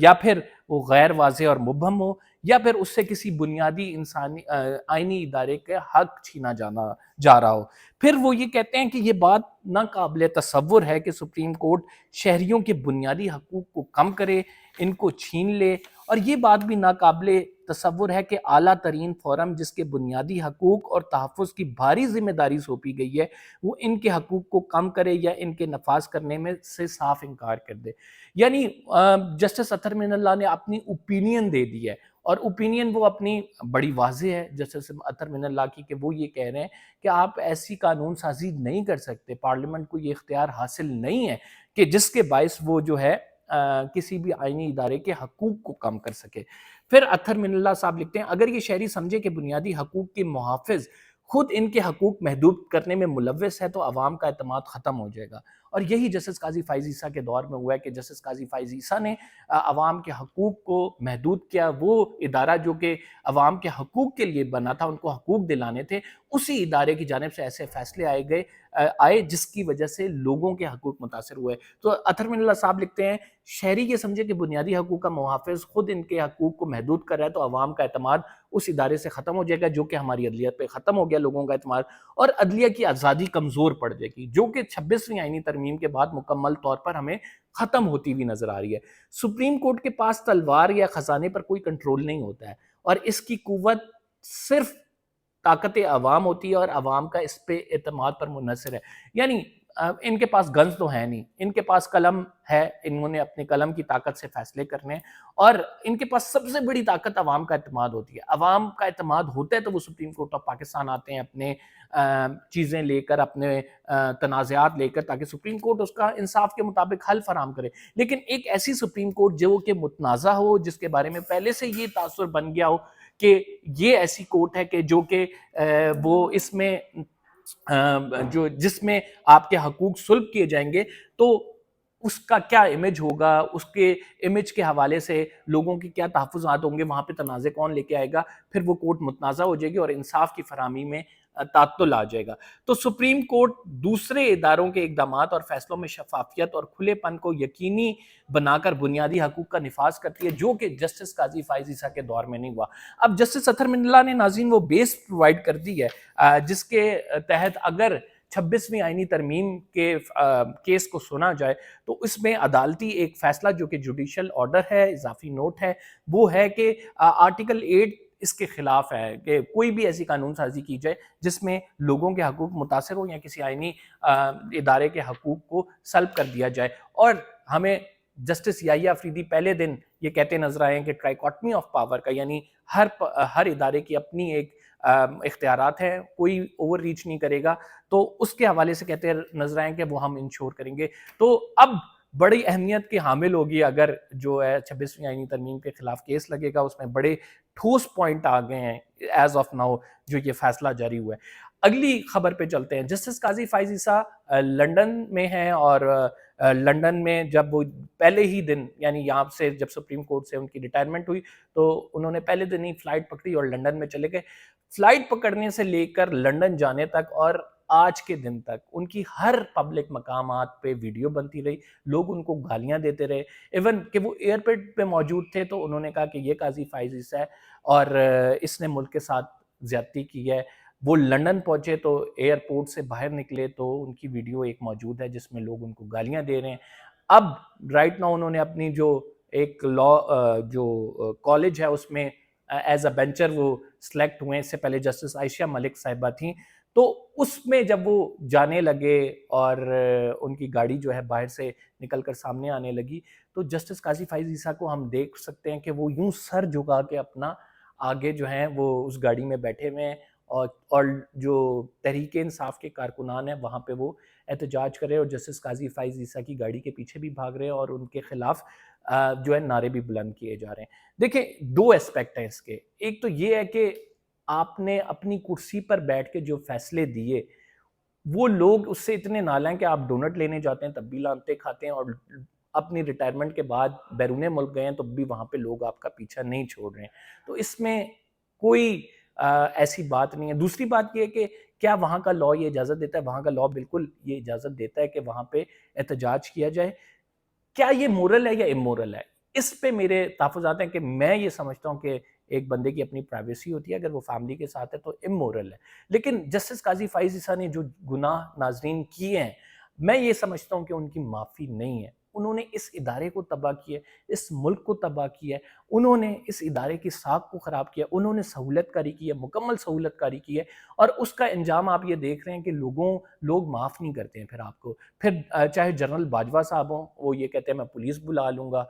یا پھر وہ غیر واضح اور مبہم ہو، یا پھر اس سے کسی بنیادی انسانی آئینی ادارے کے حق چھینا جا رہا ہو۔ پھر وہ یہ کہتے ہیں کہ یہ بات ناقابل تصور ہے کہ سپریم کورٹ شہریوں کے بنیادی حقوق کو کم کرے، ان کو چھین لے، اور یہ بات بھی ناقابل تصور ہے کہ اعلیٰ ترین فورم جس کے بنیادی حقوق اور تحفظ کی بھاری ذمہ داری سونپی گئی ہے، وہ ان کے حقوق کو کم کرے یا ان کے نفاذ کرنے میں سے صاف انکار کر دے۔ یعنی جسٹس اطہر من اللہ نے اپنی اوپینین دے دی ہے، اور اوپینین وہ اپنی بڑی واضح ہے جسٹس اطہر من اللہ کی، کہ وہ یہ کہہ رہے ہیں کہ آپ ایسی قانون سازی نہیں کر سکتے، پارلیمنٹ کو یہ اختیار حاصل نہیں ہے کہ جس کے باعث وہ جو ہے کسی بھی آئینی ادارے کے حقوق کو کم کر سکے۔ پھر اطہر من اللہ صاحب لکھتے ہیں اگر یہ شہری سمجھے کہ بنیادی حقوق کے محافظ خود ان کے حقوق محدود کرنے میں ملوث ہے تو عوام کا اعتماد ختم ہو جائے گا، اور یہی جسٹس قاضی فائز عیسیٰ کے دور میں ہوا ہے کہ جسٹس قاضی فائز عیسیٰ نے عوام کے حقوق کو محدود کیا۔ وہ ادارہ جو کہ عوام کے حقوق کے لیے بنا تھا، ان کو حقوق دلانے تھے، اسی ادارے کی جانب سے ایسے فیصلے آئے جس کی وجہ سے لوگوں کے حقوق متاثر ہوئے۔ تو اطہر من اللہ صاحب لکھتے ہیں شہری یہ سمجھے کہ بنیادی حقوق کا محافظ خود ان کے حقوق کو محدود کر رہا ہے تو عوام کا اعتماد اس ادارے سے ختم ہو جائے گا، جو کہ ہماری عدلیت پہ ختم ہو گیا لوگوں کا اعتماد، اور عدلیہ کی آزادی کمزور پڑ جائے گی، جو کہ 26ویں آئینی ترمیم کے بعد مکمل طور پر ہمیں ختم ہوتی ہوئی نظر آ رہی ہے۔ سپریم کورٹ کے پاس تلوار یا خزانے پر کوئی کنٹرول نہیں ہوتا ہے، اور اس کی قوت صرف طاقت عوام ہوتی ہے، اور عوام کا اس پہ اعتماد پر منحصر ہے۔ یعنی ان کے پاس گنز تو ہے نہیں، ان کے پاس قلم ہے، انہوں نے اپنے قلم کی طاقت سے فیصلے کرنے ہیں، اور ان کے پاس سب سے بڑی طاقت عوام کا اعتماد ہوتی ہے۔ عوام کا اعتماد ہوتا ہے تو وہ سپریم کورٹ آف پاکستان آتے ہیں اپنے چیزیں لے کر، اپنے تنازعات لے کر، تاکہ سپریم کورٹ اس کا انصاف کے مطابق حل فراہم کرے۔ لیکن ایک ایسی سپریم کورٹ جو کہ متنازع ہو، جس کے بارے میں پہلے سے یہ تاثر بن گیا ہو کہ یہ ایسی کورٹ ہے کہ جو کہ وہ اس میں جس میں آپ کے حقوق سلب کیے جائیں گے، تو اس کا کیا امیج ہوگا، اس کے امیج کے حوالے سے لوگوں کی کیا تحفظات ہوں گے، وہاں پہ تنازع کون لے کے آئے گا، پھر وہ کورٹ متنازع ہو جائے گی اور انصاف کی فراہمی میں تعطل آ جائے گا۔ تو سپریم کورٹ دوسرے اداروں کے اقدامات اور فیصلوں میں شفافیت اور کھلے پن کو یقینی بنا کر بنیادی حقوق کا نفاذ کرتی ہے، جو کہ جسٹس قاضی فائز عیسیٰ کے دور میں نہیں ہوا۔ اب جسٹس اطہر من اللہ نے ناظرین وہ بیس پرووائڈ کر دی ہے جس کے تحت اگر 26ویں آئینی ترمیم کے کیس کو سنا جائے تو اس میں عدالتی ایک فیصلہ جو کہ جوڈیشل آرڈر ہے، اضافی نوٹ ہے، وہ ہے کہ آرٹیکل 8 اس کے خلاف ہے کہ کوئی بھی ایسی قانون سازی کی جائے جس میں لوگوں کے حقوق متاثر ہوں یا کسی آئینی ادارے کے حقوق کو سلب کر دیا جائے۔ اور ہمیں جسٹس یحییٰ افریدی پہلے دن یہ کہتے نظر آئے ہیں کہ ٹرائیکاٹمی آف پاور کا، یعنی ہر ادارے کی اپنی ایک اختیارات ہیں، کوئی اوور ریچ نہیں کرے گا، تو اس کے حوالے سے کہتے نظر آئے ہیں کہ وہ ہم انشور کریں گے۔ تو اب بڑی اہمیت کے حامل ہوگی اگر جو ہے 26ویں آئینی ترمیم کے خلاف کیس لگے گا، اس میں بڑے ٹھوس پوائنٹ آ گئے ہیں ایز آف ناؤ جو یہ فیصلہ جاری ہوا ہے۔ اگلی خبر پہ چلتے ہیں۔ جسٹس قاضی فائز عیسیٰ لنڈن میں ہیں، اور لنڈن میں جب وہ پہلے ہی دن، یعنی یہاں سے جب سپریم کورٹ سے ان کی ریٹائرمنٹ ہوئی تو انہوں نے پہلے دن ہی فلائٹ پکڑی اور لنڈن میں چلے گئے۔ فلائٹ پکڑنے سے لے کر لنڈن جانے تک اور آج کے دن تک ان کی ہر پبلک مقامات پہ ویڈیو بنتی رہی، لوگ ان کو گالیاں دیتے رہے، ایون کہ وہ ایئرپورٹ پہ موجود تھے تو انہوں نے کہا کہ یہ قاضی فائز عیسیٰ ہے اور اس نے ملک کے ساتھ زیادتی کی ہے۔ وہ لنڈن پہنچے تو ایئرپورٹ سے باہر نکلے تو ان کی ویڈیو ایک موجود ہے جس میں لوگ ان کو گالیاں دے رہے ہیں۔ اب رائٹ ناؤ انہوں نے اپنی جو ایک جو کالج ہے اس میں ایز اے بینچر وہ سلیکٹ ہوئے، اس سے پہلے جسٹس عائشہ ملک صاحبہ تھیں، تو اس میں جب وہ جانے لگے اور ان کی گاڑی جو ہے باہر سے نکل کر سامنے آنے لگی تو جسٹس قاضی فائز عیسیٰ کو ہم دیکھ سکتے ہیں کہ وہ یوں سر جھکا کے اپنا آگے جو ہیں وہ اس گاڑی میں بیٹھے ہوئے ہیں، اور جو تحریک انصاف کے کارکنان ہیں وہاں پہ وہ احتجاج کر رہے ہیں، اور جسٹس قاضی فائز عیسیٰ کی گاڑی کے پیچھے بھی بھاگ رہے ہیں اور ان کے خلاف جو ہے نعرے بھی بلند کیے جا رہے ہیں۔ دیکھیں دو اسپیکٹ ہیں اس کے، ایک تو یہ ہے کہ آپ نے اپنی کرسی پر بیٹھ کے جو فیصلے دیے وہ لوگ اس سے اتنے نالائق ہیں کہ آپ ڈونٹ لینے جاتے ہیں تب بھی لانتے کھاتے ہیں، اور اپنی ریٹائرمنٹ کے بعد بیرون ملک گئے ہیں تو بھی وہاں پہ لوگ آپ کا پیچھا نہیں چھوڑ رہے ہیں۔ تو اس میں کوئی ایسی بات نہیں ہے۔ دوسری بات یہ ہے کہ کیا وہاں کا لاء یہ اجازت دیتا ہے؟ وہاں کا لاء بالکل یہ اجازت دیتا ہے کہ وہاں پہ احتجاج کیا جائے۔ کیا یہ مورل ہے یا امورل ہے؟ اس پہ میرے تحفظات ہیں کہ میں یہ سمجھتا ہوں کہ ایک بندے کی اپنی پرائیویسی ہوتی ہے، اگر وہ فیملی کے ساتھ ہے تو امورل ہے، لیکن جسٹس قاضی فائز عیسیٰ نے جو گناہ ناظرین کیے ہیں، میں یہ سمجھتا ہوں کہ ان کی معافی نہیں ہے۔ انہوں نے اس ادارے کو تباہ کیا، اس ملک کو تباہ کیا، انہوں نے اس ادارے کی ساکھ کو خراب کیا، انہوں نے سہولت کاری کی ہے، مکمل سہولت کاری کی ہے، اور اس کا انجام آپ یہ دیکھ رہے ہیں کہ لوگ معاف نہیں کرتے ہیں پھر آپ کو۔ پھر چاہے جنرل باجوہ صاحب ہوں، وہ یہ کہتے ہیں میں پولیس بلا لوں گا،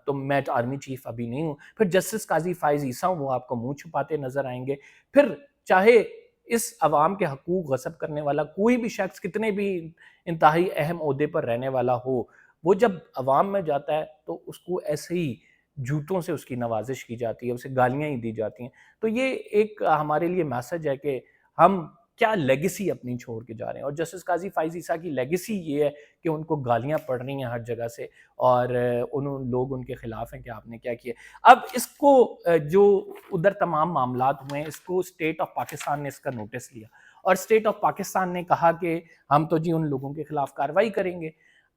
تو میں آرمی چیف ابھی نہیں ہوں۔ پھر جسٹس قاضی فائز عیسیٰ ہوں، وہ آپ کو منہ چھپاتے نظر آئیں گے۔ پھر چاہے اس عوام کے حقوق غصب کرنے والا کوئی بھی شخص کتنے بھی انتہائی اہم عہدے پر رہنے والا ہو، وہ جب عوام میں جاتا ہے تو اس کو ایسے ہی جوتوں سے اس کی نوازش کی جاتی ہے، اسے گالیاں ہی دی جاتی ہیں۔ تو یہ ایک ہمارے لیے میسج ہے کہ ہم کیا لیگیسی اپنی چھوڑ کے جا رہے ہیں، اور جسٹس قاضی فائز عیسیٰ کی لیگیسی یہ ہے کہ ان کو گالیاں پڑ رہی ہیں ہر جگہ سے، اور لوگ ان کے خلاف ہیں کہ آپ نے کیا کیا۔ اب اس کو جو ادھر تمام معاملات ہوئے ہیں، اس کو اسٹیٹ آف پاکستان نے اس کا نوٹس لیا، اور اسٹیٹ آف پاکستان نے کہا کہ ہم تو جی ان لوگوں کے خلاف کارروائی کریں گے۔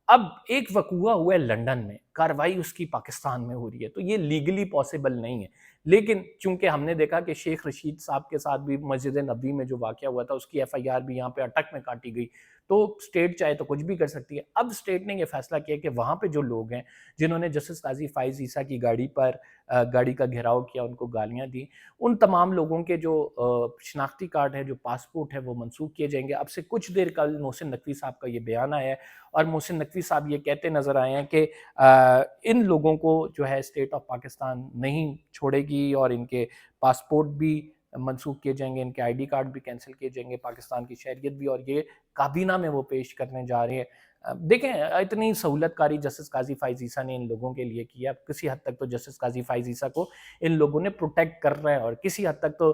اب ایک وقوعہ ہوا ہے لنڈن میں، کارروائی اس کی پاکستان میں ہو رہی ہے، تو یہ لیگلی پاسبل نہیں ہے، لیکن چونکہ ہم نے دیکھا کہ شیخ رشید صاحب کے ساتھ بھی مسجد نبوی میں جو واقعہ ہوا تھا، اس کی ایف آئی آر بھی یہاں پہ اٹک میں کاٹی گئی، تو اسٹیٹ چاہے تو کچھ بھی کر سکتی ہے۔ اب اسٹیٹ نے یہ فیصلہ کیا کہ وہاں پہ جو لوگ ہیں جنہوں نے جسٹس قاضی فائز عیسیٰ کی گاڑی کا گھیراؤ کیا، ان کو گالیاں دی، ان تمام لوگوں کے جو شناختی کارڈ ہے، جو پاسپورٹ ہے، وہ منسوخ کیے جائیں گے۔ اب سے کچھ دیر قبل محسن نقوی صاحب کا یہ بیان آیا ہے، اور محسن نقوی صاحب یہ کہتے نظر آئے ہیں کہ ان لوگوں کو جو ہے اسٹیٹ آف پاکستان نہیں چھوڑے گی، اور ان کے پاسپورٹ بھی منسوخ کیے جائیں گے، ان کے آئی ڈی کارڈ بھی کینسل کیے جائیں گے، پاکستان کی شہریت بھی، اور یہ کابینہ میں وہ پیش کرنے جا رہے ہیں۔ دیکھیں اتنی سہولت کاری جسٹس قاضی فائز عیسیٰ نے ان لوگوں کے لیے کیا، کسی حد تک تو جسٹس قاضی فائز عیسیٰ کو ان لوگوں نے پروٹیکٹ کر رہے ہیں، اور کسی حد تک تو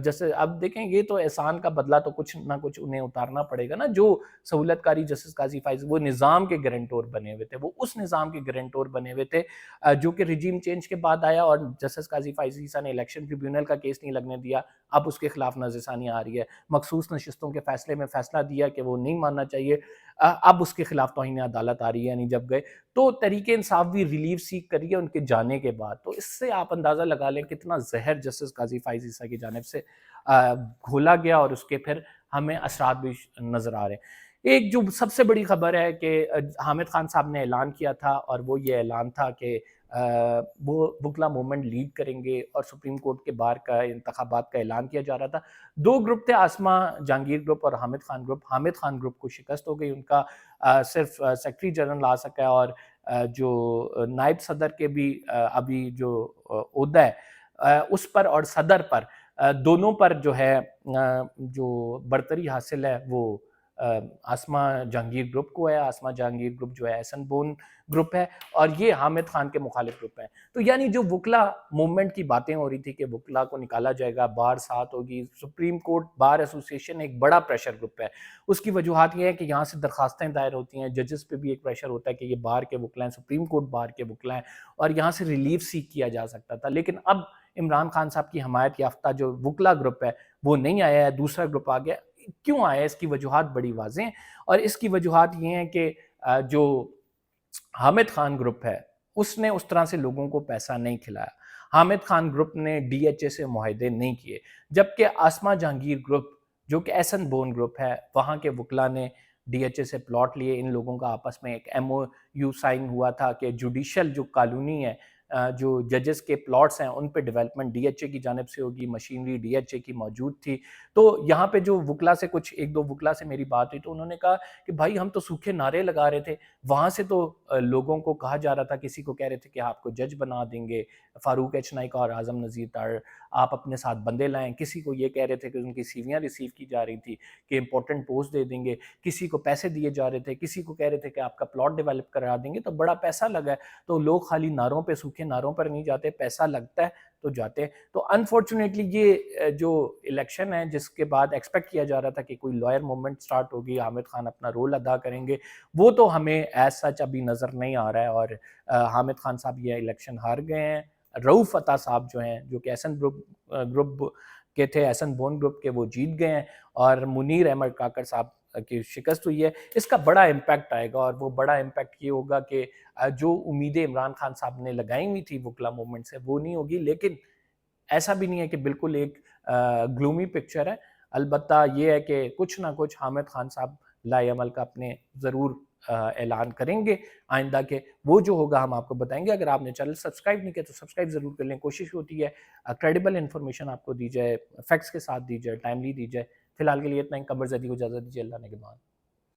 جیسے اب دیکھیں یہ تو احسان کا بدلہ تو کچھ نہ کچھ انہیں اتارنا پڑے گا نا۔ جو سہولت کاری جسٹس قاضی فائز، وہ نظام کے گارنٹور بنے ہوئے تھے، وہ اس نظام کے گارنٹور بنے ہوئے تھے جو کہ رجیم چینج کے بعد آیا، اور جسٹس قاضی فائز عیسیٰ نے الیکشن ٹریبیونل کا کیس نہیں لگنے دیا، اب اس کے خلاف نظر ثانی آ رہی ہے، مخصوص نشستوں کے فیصلے میں فیصلہ دیا کہ وہ نہیں ماننا چاہیے، اب اس کے خلاف توہین عدالت آ رہی ہے، یعنی جب گئے تو تحریک انصاف بھی ریلیف سیک کری ہے ان کے جانے کے بعد۔ تو اس سے آپ اندازہ لگا لیں کتنا زہر جسٹس قاضی فائز عیسیٰ کی جانب سے گھولا گیا، اور اس کے پھر ہمیں اثرات بھی نظر آ رہے ہیں۔ ایک جو سب سے بڑی خبر ہے کہ حامد خان صاحب نے اعلان کیا تھا، اور وہ یہ اعلان تھا کہ وہ وکلا موومنٹ لیڈ کریں گے، اور سپریم کورٹ کے بار کا انتخابات کا اعلان کیا جا رہا تھا۔ دو گروپ تھے، آسما جہانگیر گروپ اور حامد خان گروپ۔ حامد خان گروپ کو شکست ہو گئی، ان کا صرف سیکرٹری جنرل آ سکا ہے، اور جو نائب صدر کے بھی ابھی جو عہدہ ہے اس پر اور صدر پر دونوں پر جو ہے جو برتری حاصل ہے وہ آسما جہانگیر گروپ کو ہے۔ آسما جہانگیر گروپ جو ہے احسن بون گروپ ہے، اور یہ حامد خان کے مخالف گروپ ہے۔ تو یعنی جو وکلا موومنٹ کی باتیں ہو رہی تھی کہ وکلا کو نکالا جائے گا، بار ساتھ ہوگی، سپریم کورٹ بار ایسوسیشن ایک بڑا پریشر گروپ ہے، اس کی وجوہات یہ ہے کہ یہاں سے درخواستیں دائر ہوتی ہیں، ججز پہ بھی ایک پریشر ہوتا ہے کہ یہ بار کے وکلا ہیں، سپریم کورٹ بار کے وکلا ہیں، اور یہاں سے ریلیف سیک کیا جا سکتا تھا۔ لیکن اب عمران خان صاحب کی حمایت یافتہ جو وکلا گروپ ہے وہ نہیں آیا ہے، دوسرا گروپ آ گیا۔ کیوں آیا ہے؟ اس کی وجوہات بڑی واضح ہیں، اور اس کی وجوہات یہ ہیں کہ جو حامد خان گروپ ہے اس نے اس طرح سے لوگوں کو پیسہ نہیں کھلایا، حامد خان گروپ نے ڈی ایچ اے سے معاہدے نہیں کیے، جبکہ آسما جہانگیر گروپ جو کہ احسن بون گروپ ہے، وہاں کے وکلا نے ڈی ایچ اے سے پلاٹ لیے، ان لوگوں کا آپس میں ایک ایم او یو سائن ہوا تھا کہ جوڈیشل جو کالونی ہے، جو ججز کے پلاٹس ہیں ان پہ ڈیولپمنٹ ڈی ایچ اے کی جانب سے ہوگی، مشینری ڈی ایچ اے کی موجود تھی۔ تو یہاں پہ جو وکلا سے ایک دو وکلا سے میری بات ہوئی تو انہوں نے کہا کہ بھائی ہم تو سوکھے نعرے لگا رہے تھے، وہاں سے تو لوگوں کو کہا جا رہا تھا، کسی کو کہہ رہے تھے کہ آپ کو جج بنا دیں گے، فاروق ایچ نائک اور اعظم نذیر تار، آپ اپنے ساتھ بندے لائیں، کسی کو یہ کہہ رہے تھے کہ ان کی سیویاں ریسیو کی جا رہی تھی کہ امپورٹنٹ پوسٹ دے دیں گے، کسی کو پیسے دیے جا رہے تھے، کسی کو کہہ رہے تھے کہ آپ کا پلاٹ ڈیولپ کرا دیں گے، تو بڑا پیسہ لگا ہے۔ تو لوگ خالی نعروں پہ، سوکھے نعروں پر نہیں جاتے، پیسہ لگتا ہے تو جاتے ہیں۔ تو انفارچونیٹلی یہ جو الیکشن ہے جس کے بعد ایکسپیکٹ کیا جا رہا تھا کہ کوئی لائر موومنٹ سٹارٹ ہوگی، حامد خان اپنا رول ادا کریں گے، وہ تو ہمیں ایز سچ ابھی نظر نہیں آ رہا ہے، اور حامد خان صاحب یہ الیکشن ہار گئے ہیں۔ رؤف عطا صاحب جو ہیں، جو کہ احسن گروپ کے تھے، احسن بون گروپ کے، وہ جیت گئے ہیں، اور منیر احمد کاکڑ صاحب کی شکست ہوئی ہے، اس کا بڑا امپیکٹ آئے گا، اور وہ بڑا امپیکٹ یہ ہوگا کہ جو امیدیں عمران خان صاحب نے لگائی ہوئی تھی وکلا موومنٹ سے وہ نہیں ہوگی. لیکن ایسا بھی نہیں ہے کہ بالکل ایک گلومی پکچر ہے. البتہ یہ ہے کہ کچھ نہ کچھ حامد خان صاحب لائے عمل کا اپنے ضرور اعلان کریں گے آئندہ کے، وہ جو ہوگا ہم آپ کو بتائیں گے. اگر آپ نے چینل سبسکرائب نہیں کیا تو سبسکرائب ضرور کر لیں. کوشش ہوتی ہے کریڈیبل انفارمیشن آپ کو دی جائے، فیکٹس کے ساتھ دی جائے، ٹائملی دی جائے. فی الحال کے لیے اتنا ہی. قمر زیدی کو اجازت دیجیے. اللہ نگہبان.